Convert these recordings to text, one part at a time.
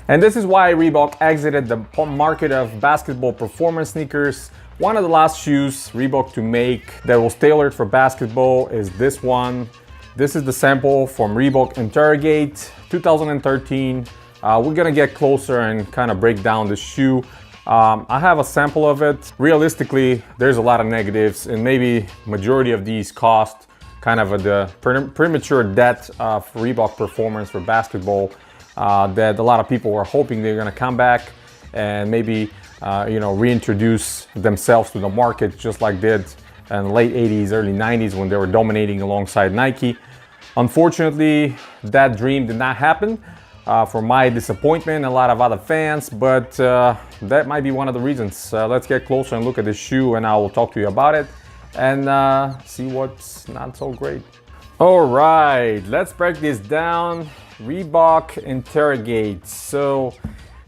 And this is why Reebok exited the market of basketball performance sneakers. One of the last shoes Reebok to make that was tailored for basketball is this one. This is the sample from Reebok Interrogate 2013. We're gonna get closer and kind of break down the shoe. I have a sample of it. Realistically, there's a lot of negatives, and maybe majority of these cost kind of the premature death of Reebok performance for basketball, that a lot of people were hoping they're gonna come back and maybe reintroduce themselves to the market just like did in the late 80s, early 90s when they were dominating alongside Nike. Unfortunately, that dream did not happen. For my disappointment, a lot of other fans, but that might be one of the reasons. Let's get closer and look at the shoe, and I will talk to you about it and see what's not so great. All right, let's break this down. Reebok Interrogate. So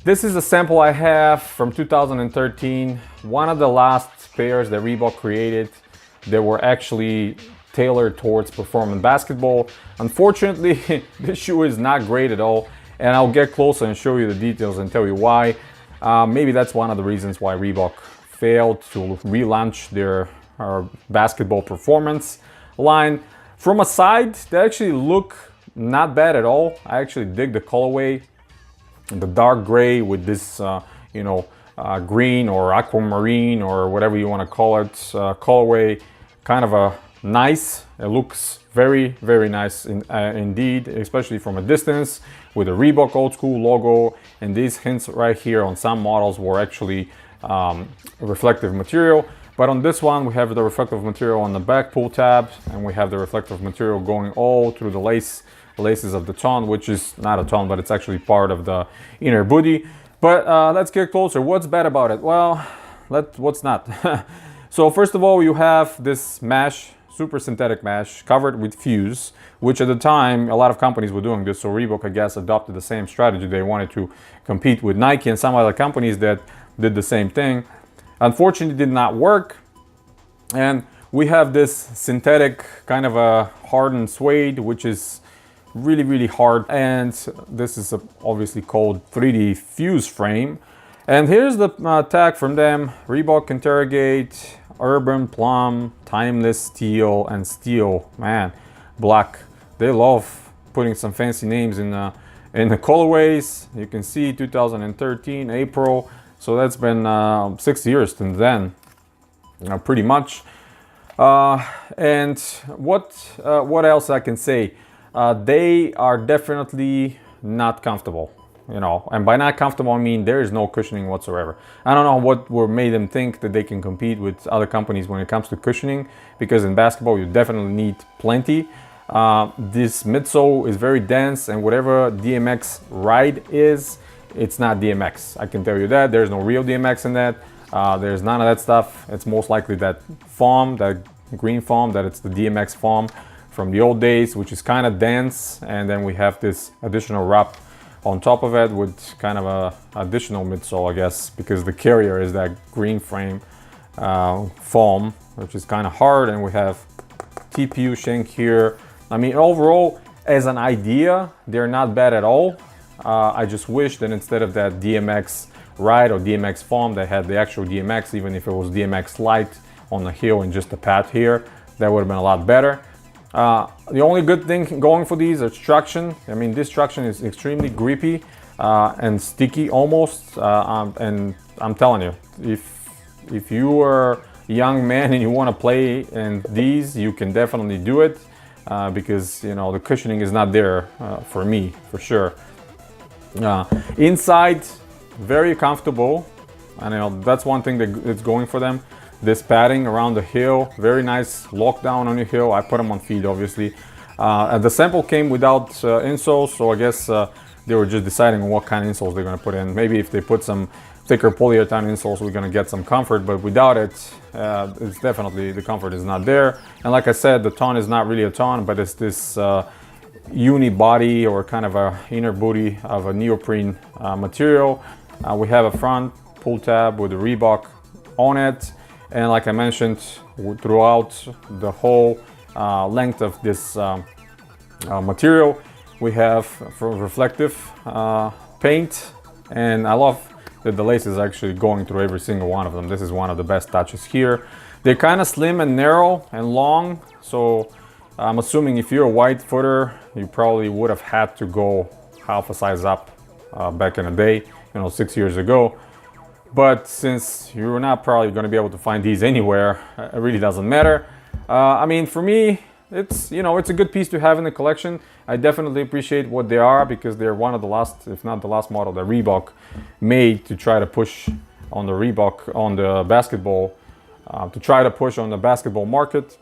this is a sample I have from 2013. One of the last pairs that Reebok created that were actually tailored towards performance basketball. Unfortunately, this shoe is not great at all, and I'll get closer and show you the details and tell you why. Maybe that's one of the reasons why Reebok failed to relaunch their basketball performance line. From a side, they actually look not bad at all. I actually dig the colorway, the dark gray with this green or aquamarine or whatever you want to call it colorway. Kind of a nice. It looks very, very nice indeed, especially from a distance with the Reebok old school logo. And these hints right here on some models were actually reflective material. But on this one, we have the reflective material on the back pull tab, and we have the reflective material going all through the laces of the ton, which is not a ton, but it's actually part of the inner booty. But let's get closer. What's bad about it? Well, what's not? So first of all, you have this mesh, super synthetic mesh covered with fuse, which at the time a lot of companies were doing this. So Reebok, I guess, adopted the same strategy. They wanted to compete with Nike and some other companies that did the same thing. Unfortunately, it did not work. And we have this synthetic kind of a hardened suede, which is really, really hard. And this is obviously called 3D fuse frame. And here's the tag from them: Reebok Interrogate, Urban Plum, Timeless Steel, and Steel. Man, black. They love putting some fancy names in the colorways. You can see 2013 April. So that's been 6 years since then, pretty much. And what else I can say? They are definitely not comfortable. And by not comfortable, I mean there is no cushioning whatsoever. I don't know what made them think that they can compete with other companies when it comes to cushioning, because in basketball you definitely need plenty. This midsole is very dense, and whatever DMX ride is, it's not DMX. I can tell you that. There's no real DMX in that. There's none of that stuff. It's most likely that foam, that green foam, that it's the DMX foam from the old days, which is kind of dense. And then we have this additional wrap on top of it with kind of a additional midsole, I guess, because the carrier is that green frame foam, which is kind of hard. And we have TPU shank here. I mean, overall, as an idea, they're not bad at all. I just wish that instead of that DMX ride or DMX foam, they had the actual DMX, even if it was DMX light on the heel and just the pad here. That would have been a lot better. The only good thing going for these is traction. I mean, this traction is extremely grippy and sticky almost. And I'm telling you, if you are a young man and you want to play in these, you can definitely do it because the cushioning is not there for me, for sure. Inside, very comfortable. And that's one thing that it's going for them. This padding around the heel, very nice lockdown on your heel. I put them on feet, obviously. The sample came without insoles, so I guess they were just deciding on what kind of insoles they're going to put in. Maybe if they put some thicker polyurethane insoles, we're going to get some comfort, but without it, it's definitely, the comfort is not there. And like I said, the ton is not really a ton, but it's this uni body or kind of a inner booty of a neoprene material. We have a front pull tab with the Reebok on it, and like I mentioned, throughout the whole length of this material, we have reflective paint And I love that the lace is actually going through every single one of them. This is one of the best touches here. They're kind of slim and narrow and long, so I'm assuming if you're a wide footer, you probably would have had to go half a size up back in the day, 6 years ago. But since you're not probably going to be able to find these anywhere, it really doesn't matter. I mean, for me, it's a good piece to have in the collection. I definitely appreciate what they are, because they're one of the last, if not the last model that Reebok made to try to push on the basketball, to try to push on the basketball market.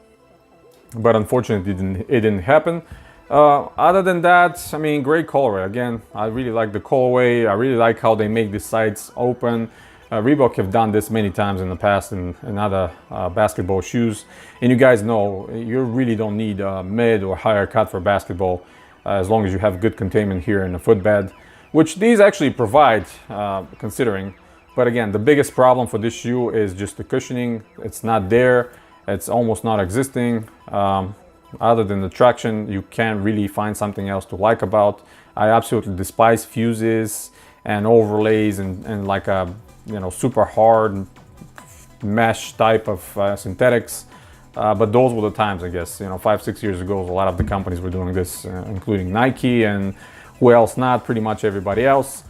But unfortunately, it didn't happen. Other than that, I mean, great colorway. Again, I really like the colorway. I really like how they make the sides open. Reebok have done this many times in the past in other basketball shoes. And you guys know, you really don't need a mid or higher cut for basketball, as long as you have good containment here in the footbed, which these actually provide, considering. But again, the biggest problem for this shoe is just the cushioning. It's not there. It's almost not existing. Other than the traction, you can't really find something else to like about. I absolutely despise fuses and overlays and like a super hard mesh type of synthetics. But those were the times, I guess. 5-6 years ago, a lot of the companies were doing this, including Nike and who else not, pretty much everybody else.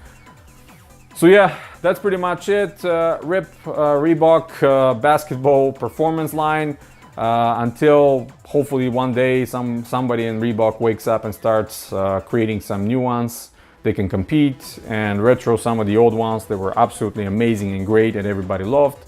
So yeah, that's pretty much it. Reebok basketball performance line. Until hopefully one day somebody in Reebok wakes up and starts creating some new ones. They can compete and retro some of the old ones that were absolutely amazing and great and everybody loved.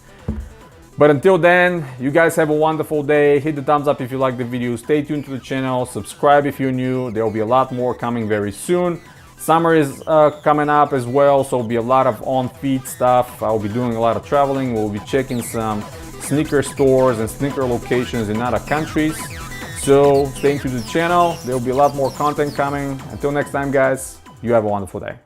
But until then, you guys have a wonderful day. Hit the thumbs up if you like the video. Stay tuned to the channel. Subscribe if you're new. There will be a lot more coming very soon. Summer is coming up as well, so there'll be a lot of on-feet stuff. I'll be doing a lot of traveling. We'll be checking some sneaker stores and sneaker locations in other countries. So stay tuned to the channel. There will be a lot more content coming. Until next time, guys, you have a wonderful day.